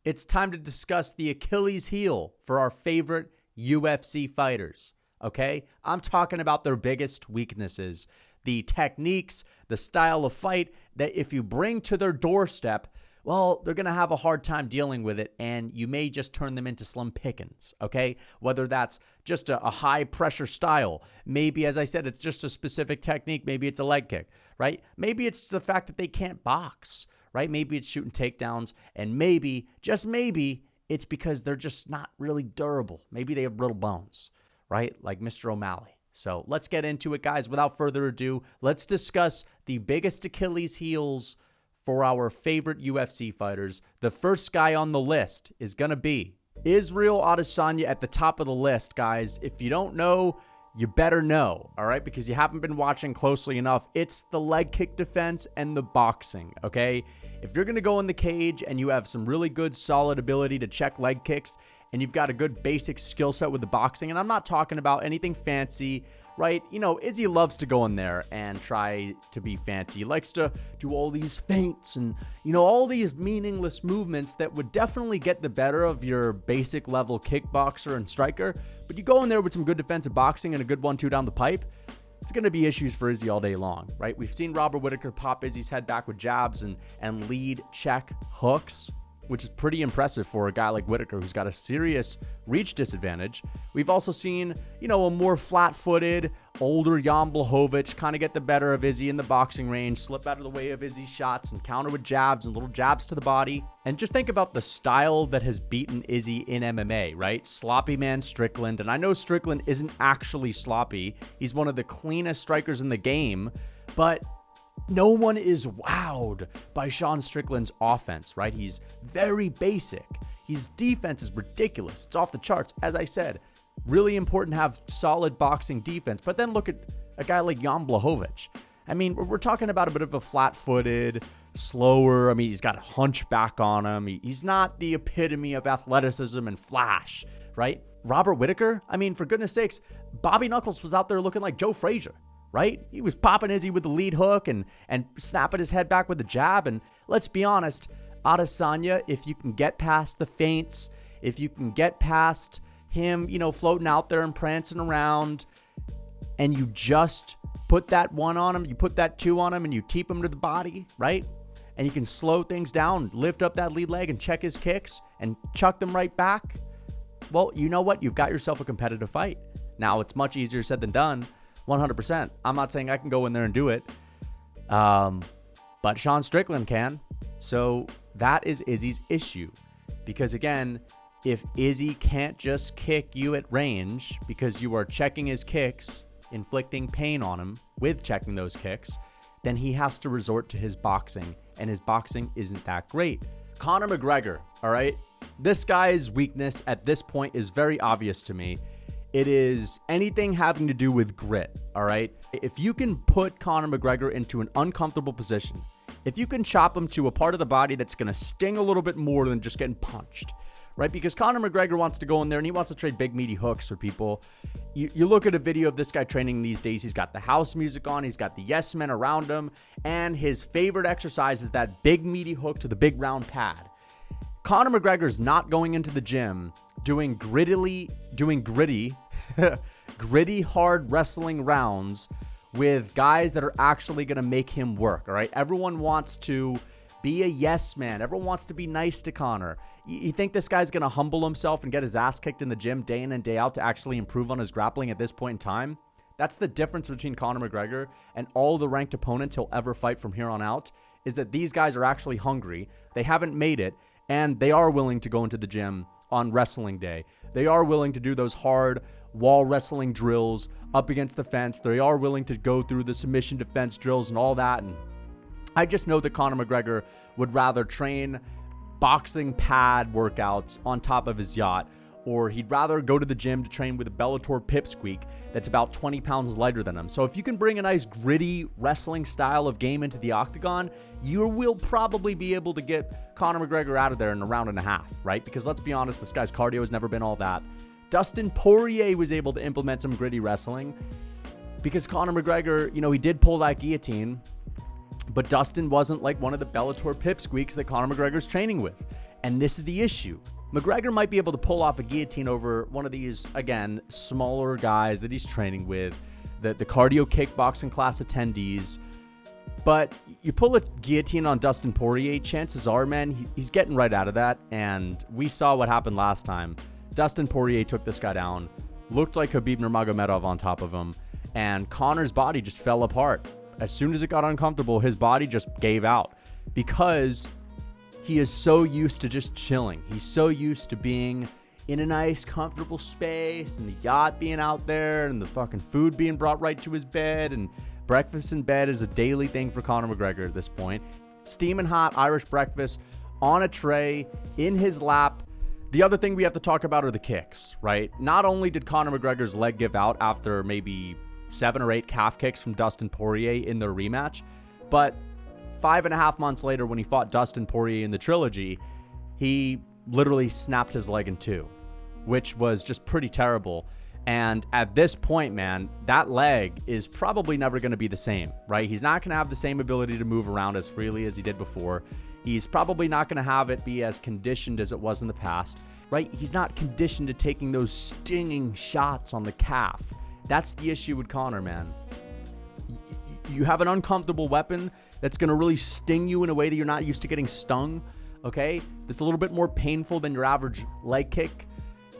it's time to discuss the Achilles heel for our favorite UFC fighters, okay? I'm talking about their biggest weaknesses, the techniques, the style of fight that if you bring to their doorstep, well, they're going to have a hard time dealing with it, and you may just turn them into slim pickings, okay? Whether that's just a high-pressure style. Maybe, as I said, it's just a specific technique. Maybe it's a leg kick, right? Maybe it's the fact that they can't box, right? Maybe it's shooting takedowns, and maybe, just maybe, it's because they're just not really durable. Maybe they have brittle bones, right? Like Mr. O'Malley. So let's get into it, guys. Without further ado, let's discuss the biggest Achilles heels for our favorite UFC fighters. The first guy on the list is going to be Israel Adesanya at the top of the list, guys. If you don't know, you better know, all right? Because you haven't been watching closely enough. It's the leg kick defense and the boxing, okay? If you're going to go in the cage and you have some really good, solid ability to check leg kicks and you've got a good basic skill set with the boxing, and I'm not talking about anything fancy, right? You know, Izzy loves to go in there and try to be fancy. He likes to do all these feints and, you know, all these meaningless movements that would definitely get the better of your basic level kickboxer and striker. But you go in there with some good defensive boxing and a good 1-2 down the pipe, it's going to be issues for Izzy all day long, right? We've seen Robert Whittaker pop Izzy's head back with jabs and lead check hooks, which is pretty impressive for a guy like Whittaker who's got a serious reach disadvantage. We've also seen, you know, a more flat-footed, older Jan Blachowicz kind of get the better of Izzy in the boxing range, slip out of the way of Izzy's shots and counter with jabs and little jabs to the body. And just think about the style that has beaten Izzy in MMA, right? Sloppy man Strickland. And I know Strickland isn't actually sloppy. He's one of the cleanest strikers in the game, but no one is wowed by Sean Strickland's offense, right? He's very basic. His defense is ridiculous. It's off the charts. As I said, really important to have solid boxing defense. But then look at a guy like Jan Blachowicz. I mean, we're talking about a bit of a flat-footed, slower. I mean, he's got a hunchback on him. He's not the epitome of athleticism and flash, right? Robert Whittaker, I mean, for goodness sakes, Bobby Knuckles was out there looking like Joe Frazier, right? He was popping Izzy with the lead hook and snapping his head back with the jab. And let's be honest, Adesanya, if you can get past the feints, if you can get past him, you know, floating out there and prancing around, and you just put that 1 on him, you put that 2 on him, and you teep him to the body, right? And you can slow things down, lift up that lead leg and check his kicks and chuck them right back. Well, you know what? You've got yourself a competitive fight. Now, it's much easier said than done. 100%. I'm not saying I can go in there and do it. But Sean Strickland can. So that is Izzy's issue. Because again, if Izzy can't just kick you at range because you are checking his kicks, inflicting pain on him with checking those kicks, then he has to resort to his boxing. And his boxing isn't that great. Conor McGregor, all right? This guy's weakness at this point is very obvious to me. It is anything having to do with grit, all right? If you can put Conor McGregor into an uncomfortable position, if you can chop him to a part of the body that's going to sting a little bit more than just getting punched, right? Because Conor McGregor wants to go in there and he wants to trade big, meaty hooks for people. You look at a video of this guy training these days, he's got the house music on, he's got the yes men around him, and his favorite exercise is that big, meaty hook to the big round pad. Conor McGregor's not going into the gym doing gritty, hard wrestling rounds with guys that are actually going to make him work, all right? Everyone wants to be a yes man. Everyone wants to be nice to Conor. You think this guy's going to humble himself and get his ass kicked in the gym day in and day out to actually improve on his grappling at this point in time? That's the difference between Conor McGregor and all the ranked opponents he'll ever fight from here on out, is that these guys are actually hungry. They haven't made it, and they are willing to go into the gym on wrestling day. They are willing to do those hard wall wrestling drills up against the fence. They are willing to go through the submission defense drills and all that. And I just know that Conor McGregor would rather train boxing pad workouts on top of his yacht, or he'd rather go to the gym to train with a Bellator pipsqueak that's about 20 pounds lighter than him. So if you can bring a nice gritty wrestling style of game into the octagon, you will probably be able to get Conor McGregor out of there in a round and a half, right? Because let's be honest, this guy's cardio has never been all that. Dustin Poirier was able to implement some gritty wrestling because Conor McGregor, you know, he did pull that guillotine, but Dustin wasn't like one of the Bellator pipsqueaks that Conor McGregor's training with. And this is the issue. McGregor might be able to pull off a guillotine over one of these, again, smaller guys that he's training with, the cardio kickboxing class attendees. But you pull a guillotine on Dustin Poirier, chances are, man, he's getting right out of that. And we saw what happened last time. Dustin Poirier took this guy down, looked like Khabib Nurmagomedov on top of him, and Conor's body just fell apart. As soon as it got uncomfortable, his body just gave out because he is so used to just chilling. He's so used to being in a nice, comfortable space and the yacht being out there and the fucking food being brought right to his bed, and breakfast in bed is a daily thing for Conor McGregor at this point. Steaming hot Irish breakfast on a tray in his lap. The other thing we have to talk about are the kicks, right? Not only did Conor McGregor's leg give out after maybe 7 or 8 calf kicks from Dustin Poirier in their rematch, but 5.5 months later when he fought Dustin Poirier in the trilogy, he literally snapped his leg in 2, which was just pretty terrible. And at this point, man, that leg is probably never going to be the same, right? He's not going to have the same ability to move around as freely as he did before. He's probably not going to have it be as conditioned as it was in the past, right? He's not conditioned to taking those stinging shots on the calf. That's the issue with Conor, man. You have an uncomfortable weapon that's going to really sting you in a way that you're not used to getting stung, okay? That's a little bit more painful than your average leg kick.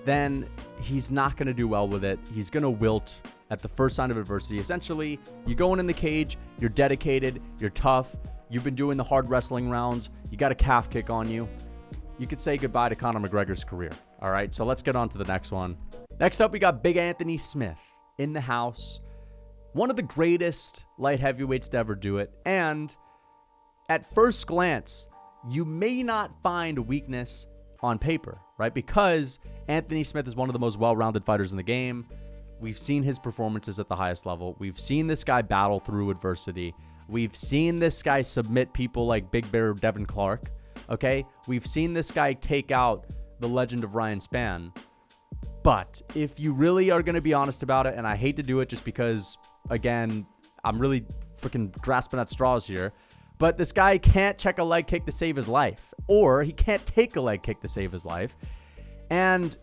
Then he's not going to do well with it. He's going to wilt at the first sign of adversity. Essentially, you're going in the cage, you're dedicated, you're tough, you've been doing the hard wrestling rounds, you got a calf kick on you. You could say goodbye to Conor McGregor's career. All right, so let's get on to the next one. Next up, we got Big Anthony Smith in the house. One of the greatest light heavyweights to ever do it. And at first glance, you may not find weakness on paper, right? Because Anthony Smith is one of the most well-rounded fighters in the game. We've seen his performances at the highest level. We've seen this guy battle through adversity. We've seen this guy submit people like Big Bear Devin Clark, okay? We've seen this guy take out the legend of Ryan Spann. But if you really are going to be honest about it, and I hate to do it just because, again, I'm really freaking grasping at straws here, but this guy can't check a leg kick to save his life, or he can't take a leg kick to save his life. And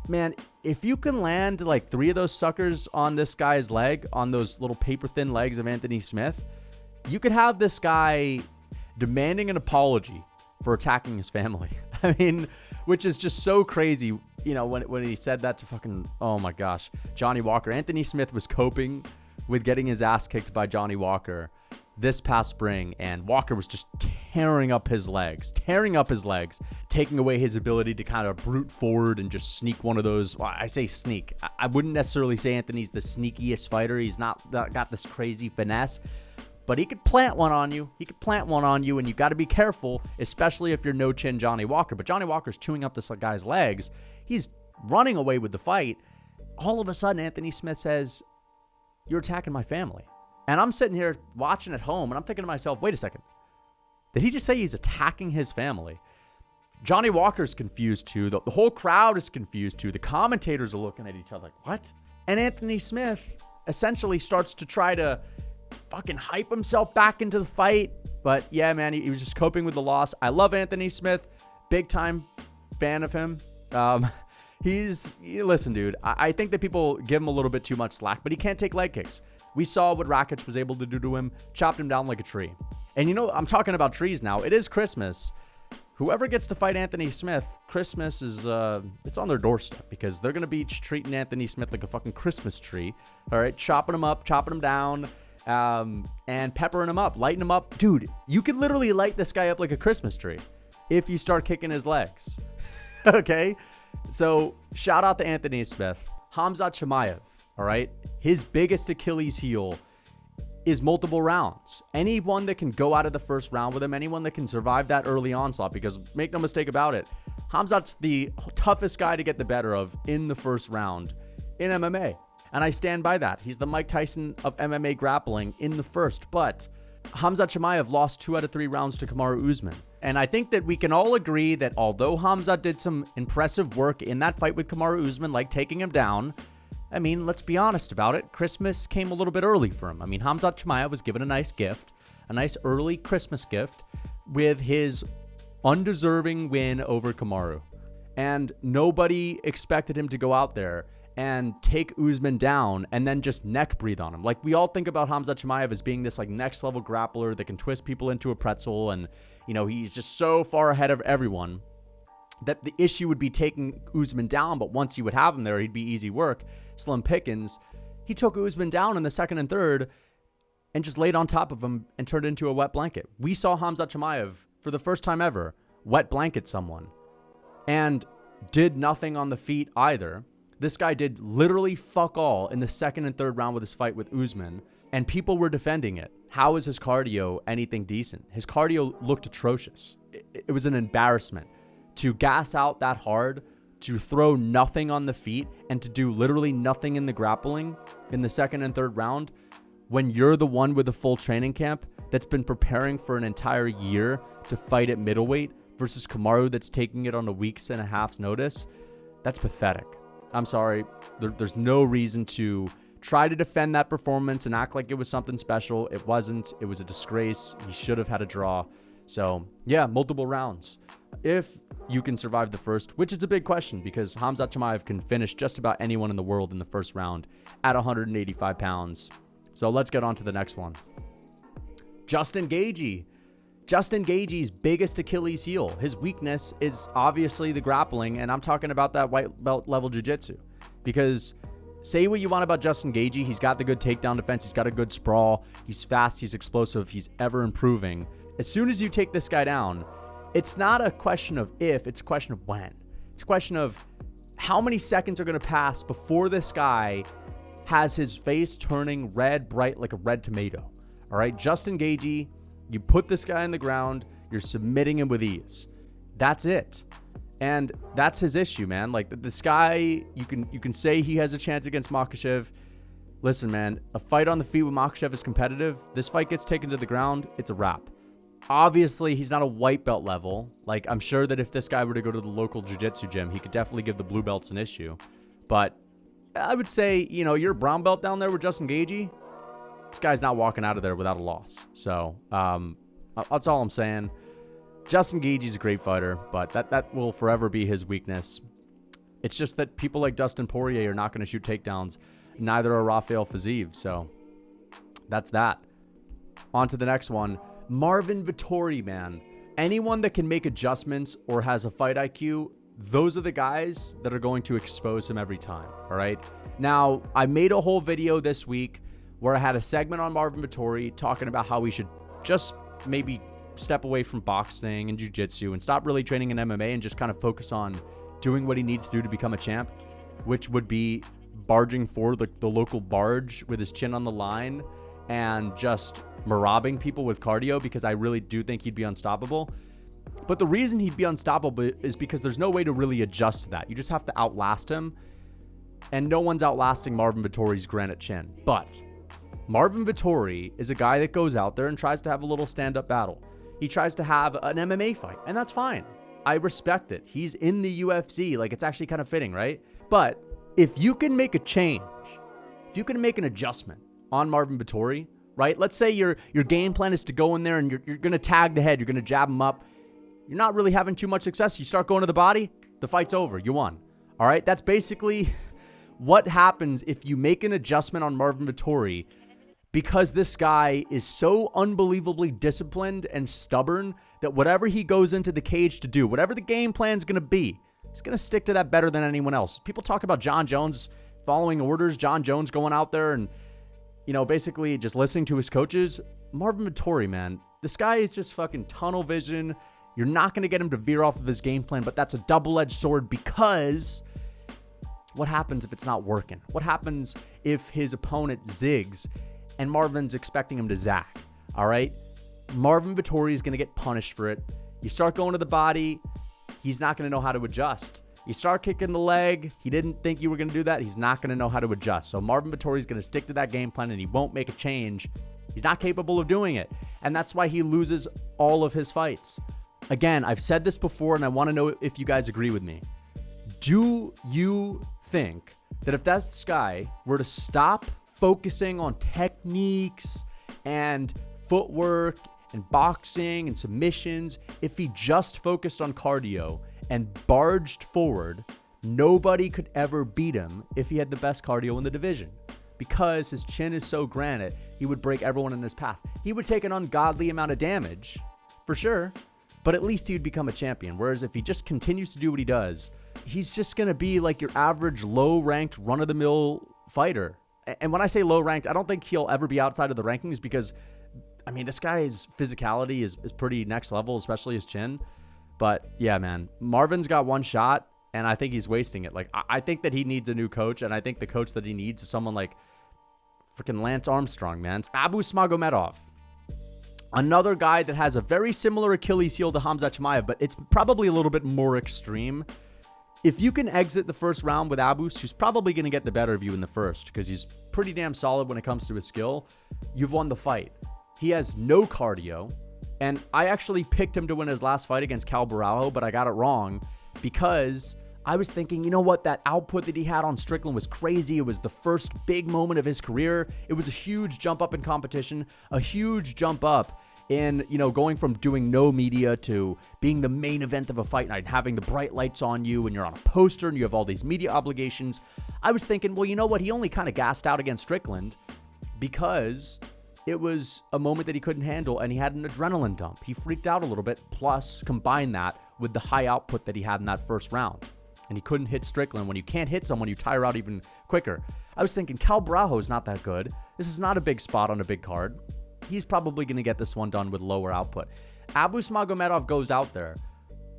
man, if you can land like 3 of those suckers on this guy's leg, on those little paper thin legs of Anthony Smith, you could have this guy demanding an apology for attacking his family. I mean, which is just so crazy. You know, when he said that to fucking, oh my gosh, Johnny Walker. Anthony Smith was coping with getting his ass kicked by Johnny Walker this past spring, and Walker was just tearing up his legs, taking away his ability to kind of brute forward and just sneak one of those. Well, I say sneak. I wouldn't necessarily say Anthony's the sneakiest fighter. He's not got this crazy finesse, but he could plant one on you. And you got to be careful, especially if you're no chin Johnny Walker. But Johnny Walker's chewing up this guy's legs. He's running away with the fight. All of a sudden, Anthony Smith says, "You're attacking my family." And I'm sitting here watching at home, and I'm thinking to myself, wait a second. Did he just say he's attacking his family? Johnny Walker's confused too. The whole crowd is confused too. The commentators are looking at each other like, what? And Anthony Smith essentially starts to try to fucking hype himself back into the fight. But yeah, man, he was just coping with the loss. I love Anthony Smith. Big time fan of him. Listen, dude, I think that people give him a little bit too much slack, but he can't take leg kicks. We saw what Rakic was able to do to him, chopped him down like a tree. And you know, I'm talking about trees now. It is Christmas. Whoever gets to fight Anthony Smith, Christmas is, it's on their doorstep, because they're going to be treating Anthony Smith like a fucking Christmas tree. All right, chopping him up, chopping him down, and peppering him up, lighting him up. Dude, you could literally light this guy up like a Christmas tree if you start kicking his legs. Okay? So, shout out to Anthony Smith. Khamzat Chimaev, all right? His biggest Achilles heel is multiple rounds. Anyone that can go out of the first round with him, anyone that can survive that early onslaught, because make no mistake about it, Khamzat's the toughest guy to get the better of in the first round in MMA. And I stand by that. He's the Mike Tyson of MMA grappling in the first. But Khamzat Chimaev lost 2 out of 3 rounds to Kamaru Usman. And I think that we can all agree that although Khamzat did some impressive work in that fight with Kamaru Usman, like taking him down, I mean, let's be honest about it. Christmas came a little bit early for him. I mean, Khamzat Chimaev was given a nice gift, a nice early Christmas gift with his undeserving win over Kamaru. And nobody expected him to go out there and take Usman down and then just neck breathe on him. Like, we all think about Khamzat Chimaev as being this like next level grappler that can twist people into a pretzel, and you know, he's just so far ahead of everyone that the issue would be taking Usman down. But once you would have him there, he'd be easy work, slim pickings. He took Usman down in the second and third and just laid on top of him and turned it into a wet blanket. We saw Khamzat Chimaev for the first time ever wet blanket someone and did nothing on the feet either. This guy did literally fuck all in the second and third round with his fight with Usman, and people were defending it. How is his cardio anything decent? His cardio looked atrocious. It was an embarrassment to gas out that hard, to throw nothing on the feet, and to do literally nothing in the grappling in the second and third round when you're the one with a full training camp that's been preparing for an entire year to fight at middleweight versus Kamaru that's taking it on a week's and a half's notice. That's pathetic. I'm sorry. There's no reason to try to defend that performance and act like it was something special. It wasn't. It was a disgrace. He should have had a draw. So, yeah, multiple rounds. If you can survive the first, which is a big question because Khamzat Chimaev can finish just about anyone in the world in the first round at 185 pounds. So let's get on to the next one. Justin Gaethje. Justin Gaethje's biggest Achilles heel. His weakness is obviously the grappling, and I'm talking about that white belt level jiu-jitsu. Because say what you want about Justin Gaethje, he's got the good takedown defense, he's got a good sprawl, he's fast, he's explosive, he's ever improving. As soon as you take this guy down, it's not a question of if, it's a question of when. It's a question of how many seconds are going to pass before this guy has his face turning red, bright like a red tomato. All right, Justin Gaethje, you put this guy on the ground, you're submitting him with ease. That's it. And that's his issue, man. Like, this guy, you can say he has a chance against Makhachev. Listen, man, a fight on the feet with Makhachev is competitive. This fight gets taken to the ground, it's a wrap. Obviously, he's not a white belt level. Like, I'm sure that if this guy were to go to the local jiu-jitsu gym, he could definitely give the blue belts an issue. But I would say, you know, you're a brown belt down there with Justin Gaethje. This guy's not walking out of there without a loss. So that's all I'm saying. Justin Gaethje's a great fighter, but that will forever be his weakness. It's just that people like Dustin Poirier are not going to shoot takedowns. Neither are Rafael Fiziev. So that's that. On to the next one. Marvin Vettori, man. Anyone that can make adjustments or has a fight IQ, those are the guys that are going to expose him every time. All right. Now, I made a whole video this week where I had a segment on Marvin Vettori talking about how we should just maybe step away from boxing and jiu-jitsu and stop really training in MMA and just kind of focus on doing what he needs to do to become a champ, which would be barging for the local barge with his chin on the line and just marabbing people with cardio, because I really do think he'd be unstoppable. But the reason he'd be unstoppable is because there's no way to really adjust to that. You just have to outlast him, and no one's outlasting Marvin Vettori's granite chin. But Marvin Vettori is a guy that goes out there and tries to have a little stand-up battle. He tries to have an MMA fight, and that's fine. I respect it. He's in the UFC. Like, it's actually kind of fitting, right? But if you can make a change, if you can make an adjustment on Marvin Vettori, right? Let's say your game plan is to go in there and you're going to tag the head. You're going to jab him up. You're not really having too much success. You start going to the body, the fight's over. You won. All right? That's basically what happens if you make an adjustment on Marvin Vettori, because this guy is so unbelievably disciplined and stubborn that whatever he goes into the cage to do, whatever the game plan is going to be, he's going to stick to that better than anyone else. People talk about John Jones following orders, John Jones going out there and, you know, basically just listening to his coaches. Marvin Vettori, man, this guy is just fucking tunnel vision. You're not going to get him to veer off of his game plan, but that's a double-edged sword, because what happens if it's not working? What happens if his opponent zigs and Marvin's expecting him to zack? All right? Marvin Vettori is going to get punished for it. You start going to the body, he's not going to know how to adjust. You start kicking the leg, he didn't think you were going to do that, he's not going to know how to adjust. So Marvin Vettori is going to stick to that game plan and he won't make a change. He's not capable of doing it. And that's why he loses all of his fights. Again, I've said this before and I want to know if you guys agree with me. Do you think that if this guy were to stop focusing on techniques and footwork and boxing and submissions, if he just focused on cardio and barged forward, nobody could ever beat him if he had the best cardio in the division. Because his chin is so granite, he would break everyone in his path. He would take an ungodly amount of damage, for sure, but at least he would become a champion. Whereas if he just continues to do what he does, he's just going to be like your average low-ranked, run-of-the-mill fighter. And when I say low-ranked, I don't think he'll ever be outside of the rankings because, I mean, this guy's physicality is pretty next level, especially his chin. But, yeah, man, Marvin's got one shot, and I think he's wasting it. Like, I think that he needs a new coach, and I think the coach that he needs is someone like freaking Lance Armstrong, man. It's Magomedov. Another guy that has a very similar Achilles heel to Khamzat Chimaev, but it's probably a little bit more extreme. If you can exit the first round with Abus, who's probably going to get the better of you in the first because he's pretty damn solid when it comes to his skill, you've won the fight. He has no cardio, and I actually picked him to win his last fight against Cal Barajo, but I got it wrong because I was thinking, you know what, that output that he had on Strickland was crazy. It was the first big moment of his career. It was a huge jump up in competition, a huge jump up in, you know, going from doing no media to being the main event of a fight night, having the bright lights on you and you're on a poster and you have all these media obligations. I was thinking, well, you know what, he only kind of gassed out against Strickland because it was a moment that he couldn't handle and he had an adrenaline dump. He freaked out a little bit, plus combine that with the high output that he had in that first round. And he couldn't hit Strickland. When you can't hit someone, you tire out even quicker. I was thinking, Cal Barajo is not that good. This is not a big spot on a big card. He's probably going to get this one done with lower output. Abus Magomedov goes out there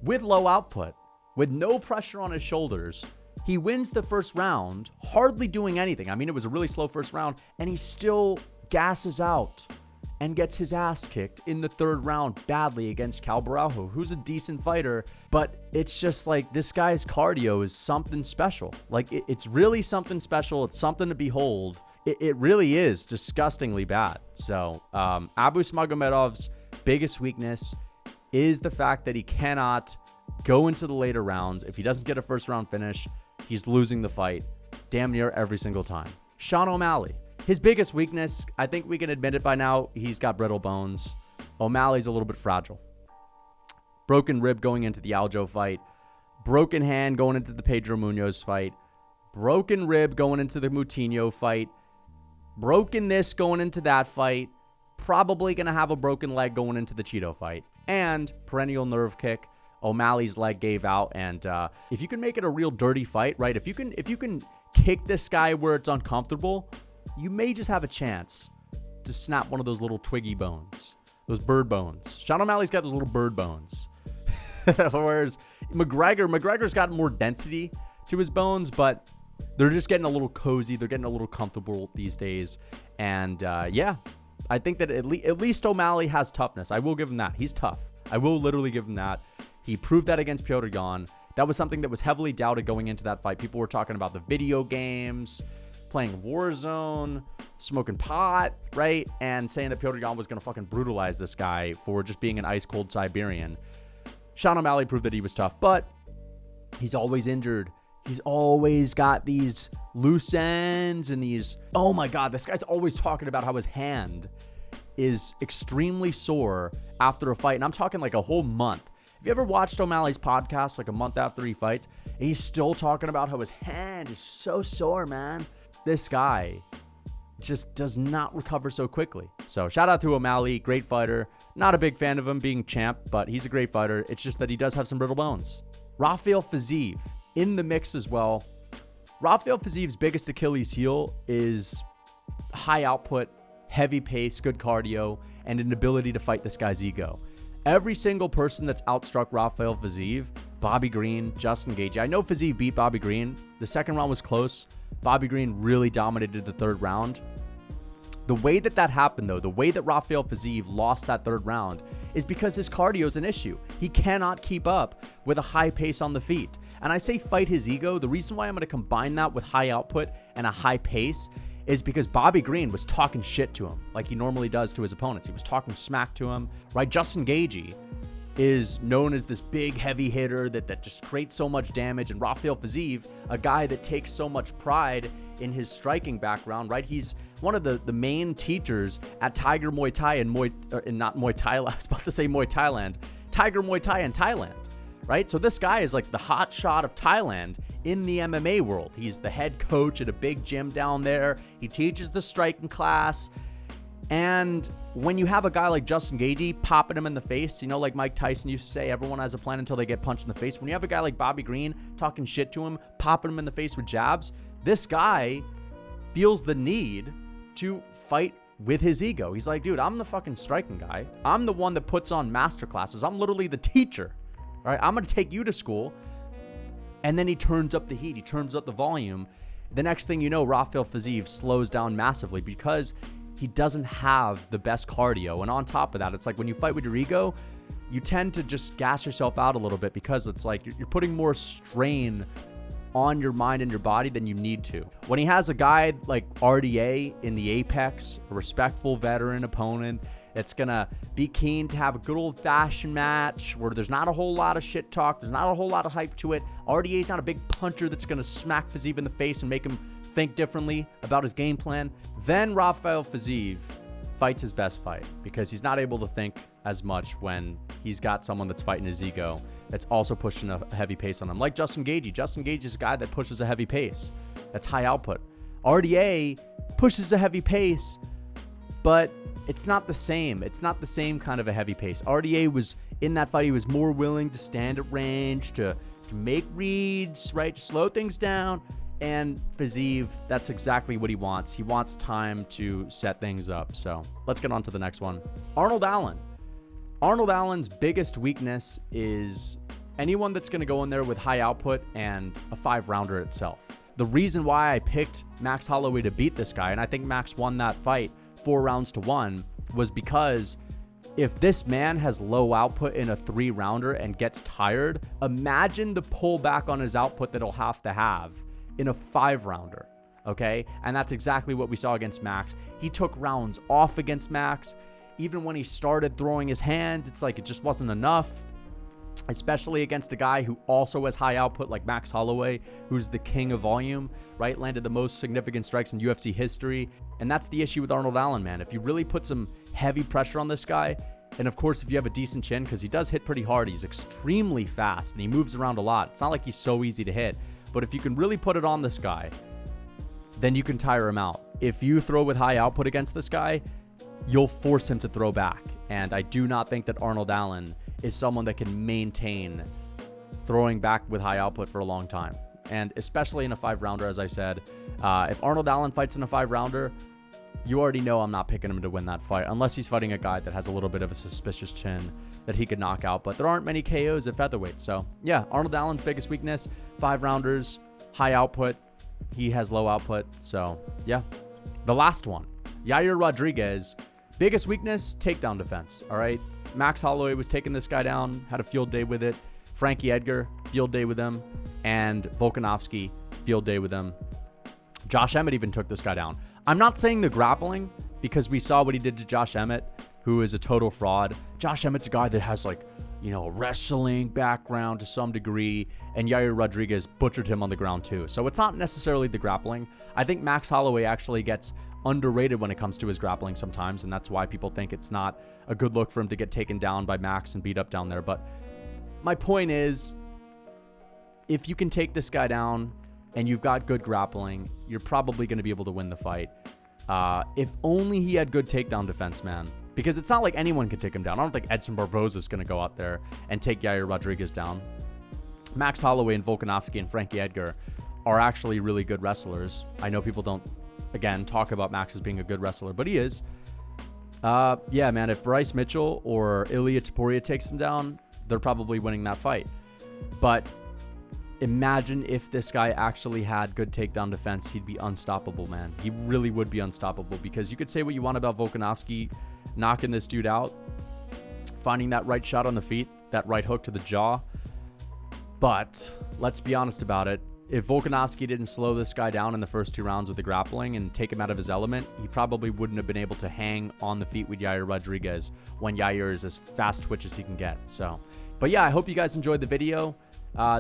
with low output, with no pressure on his shoulders. He wins the first round, hardly doing anything. I mean, it was a really slow first round, and he still gasses out and gets his ass kicked in the third round badly against Cal Barajo, who's a decent fighter, but it's just like this guy's cardio is something special. Like, it's really something special. It's something to behold. It really is disgustingly bad. So, Abus Magomedov's biggest weakness is the fact that he cannot go into the later rounds. If he doesn't get a first round finish, he's losing the fight damn near every single time. Sean O'Malley. His biggest weakness, I think we can admit it by now, he's got brittle bones. O'Malley's a little bit fragile. Broken rib going into the Aljo fight. Broken hand going into the Pedro Munoz fight. Broken rib going into the Moutinho fight. Broken this going into that fight. Probably going to have a broken leg going into the Cheeto fight. And perennial nerve kick. O'Malley's leg gave out. And if you can make it a real dirty fight, right? If you can kick this guy where it's uncomfortable, you may just have a chance to snap one of those little twiggy bones, those bird bones. Sean O'Malley's got those little bird bones. Whereas McGregor's got more density to his bones, but they're just getting a little cozy. They're getting a little comfortable these days. And yeah, I think that at least O'Malley has toughness. I will give him that. He's tough. I will literally give him that. He proved that against Petr Yan. That was something that was heavily doubted going into that fight. People were talking about the video games, playing Warzone, smoking pot, right? And saying that Petr Yan was going to fucking brutalize this guy for just being an ice-cold Siberian. Sean O'Malley proved that he was tough, but he's always injured. He's always got these loose ends and these, oh my God, this guy's always talking about how his hand is extremely sore after a fight. And I'm talking like a whole month. Have you ever watched O'Malley's podcast like a month after he fights? And he's still talking about how his hand is so sore, man. This guy just does not recover so quickly. So shout out to O'Malley, great fighter. Not a big fan of him being champ, but he's a great fighter. It's just that he does have some brittle bones. Rafael Fiziev in the mix as well. Rafael Fiziev's biggest Achilles heel is high output, heavy pace, good cardio, and an ability to fight this guy's ego. Every single person that's outstruck Rafael Fiziev, Bobby Green, Justin Gaethje. I know Fiziev beat Bobby Green. The second round was close. Bobby Green really dominated the third round. The way that happened, though, the way that Rafael Fiziev lost that third round is because his cardio is an issue. He cannot keep up with a high pace on the feet. And I say fight his ego. The reason why I'm going to combine that with high output and a high pace is because Bobby Green was talking shit to him like he normally does to his opponents. He was talking smack to him, right? Justin Gaethje is known as this big heavy hitter that just creates so much damage. And Rafael Fiziev, a guy that takes so much pride in his striking background, right? He's one of the main teachers at Tiger Muay Thai and not Muay Thai, I was about to say Muay Thailand, Tiger Muay Thai in Thailand, right? So this guy is like the hot shot of Thailand in the MMA world. He's the head coach at a big gym down there. He teaches the striking class. And when you have a guy like Justin Gaethje popping him in the face, like Mike Tyson used to say, everyone has a plan until they get punched in the face. When you have a guy like Bobby Green talking shit to him, popping him in the face with jabs, this guy feels the need to fight with his ego. He's like, dude, I'm the fucking striking guy. I'm the one that puts on master classes. I'm literally the teacher, right? I'm going to take you to school. And then he turns up the heat. He turns up the volume. The next thing you know, Rafael Fiziev slows down massively because he doesn't have the best cardio. And on top of that, it's like when you fight with your ego, you tend to just gas yourself out a little bit because it's like you're putting more strain on your mind and your body than you need to. When he has a guy like RDA in the apex, a respectful veteran opponent that's gonna be keen to have a good old-fashioned match where there's not a whole lot of shit talk, there's not a whole lot of hype to it. RDA's not a big puncher that's gonna smack Fiziev in the face and make him think differently about his game plan. Then Rafael Fiziev fights his best fight because he's not able to think as much when he's got someone that's fighting his ego that's also pushing a heavy pace on him. Like Justin Gaethje. Justin Gaethje is a guy that pushes a heavy pace. That's high output. RDA pushes a heavy pace, but it's not the same. It's not the same kind of a heavy pace. RDA was, in that fight, he was more willing to stand at range, to make reads, right? To slow things down. And Fiziev, that's exactly what he wants. He wants time to set things up. So let's get on to the next one. Arnold Allen. Arnold Allen's biggest weakness is anyone that's going to go in there with high output and a 5-rounder itself. The reason why I picked Max Holloway to beat this guy, and I think Max won that fight 4 rounds to 1, was because if this man has low output in a 3-rounder and gets tired, imagine the pullback on his output that he'll have to have in a 5-rounder, okay? And that's exactly what we saw against Max. He took rounds off against Max. Even when he started throwing his hand, it's like it just wasn't enough, especially against a guy who also has high output like Max Holloway, who's the king of volume, right? Landed the most significant strikes in UFC history. And that's the issue with Arnold Allen, man. If you really put some heavy pressure on this guy, and of course, if you have a decent chin, because he does hit pretty hard, he's extremely fast and he moves around a lot. It's not like he's so easy to hit. But if you can really put it on this guy, then you can tire him out. If you throw with high output against this guy, you'll force him to throw back. And I do not think that Arnold Allen is someone that can maintain throwing back with high output for a long time. And especially in a 5-rounder, as I said, if Arnold Allen fights in a 5-rounder, you already know I'm not picking him to win that fight, unless he's fighting a guy that has a little bit of a suspicious chin that he could knock out. But there aren't many KOs at featherweight. So yeah, Arnold Allen's biggest weakness, 5-rounders, high output. He has low output. So yeah. The last one, Yair Rodriguez, biggest weakness, takedown defense. All right. Max Holloway was taking this guy down, had a field day with it. Frankie Edgar, field day with him. And Volkanovski, field day with him. Josh Emmett even took this guy down. I'm not saying the grappling, because we saw what he did to Josh Emmett, who is a total fraud. Josh Emmett's a guy that has a wrestling background to some degree, and Yair Rodriguez butchered him on the ground too. So it's not necessarily the grappling. I think Max Holloway actually gets underrated when it comes to his grappling sometimes, and that's why people think it's not a good look for him to get taken down by Max and beat up down there. But my point is, if you can take this guy down and you've got good grappling, you're probably going to be able to win the fight. If only he had good takedown defense, man. Because it's not like anyone can take him down. I don't think Edson Barboza is going to go out there and take Yair Rodriguez down. Max Holloway and Volkanovski and Frankie Edgar are actually really good wrestlers. I know people don't, again, talk about Max as being a good wrestler, but he is. Yeah, man, if Bryce Mitchell or Ilia Topuria takes him down, they're probably winning that fight. But imagine if this guy actually had good takedown defense, he'd be unstoppable, man. He really would be unstoppable, because you could say what you want about Volkanovski knocking this dude out, finding that right shot on the feet, that right hook to the jaw. But let's be honest about it. if Volkanovski didn't slow this guy down in the first 2 rounds with the grappling and take him out of his element, he probably wouldn't have been able to hang on the feet with Yair Rodriguez when Yair is as fast twitch as he can get. So, but yeah, I hope you guys enjoyed the video.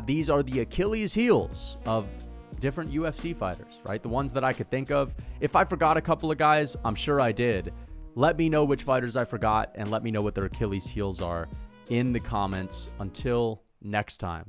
These are the Achilles heels of different UFC fighters, right? The ones that I could think of. If I forgot a couple of guys, I'm sure I did. Let me know which fighters I forgot, and let me know what their Achilles heels are in the comments. Until next time.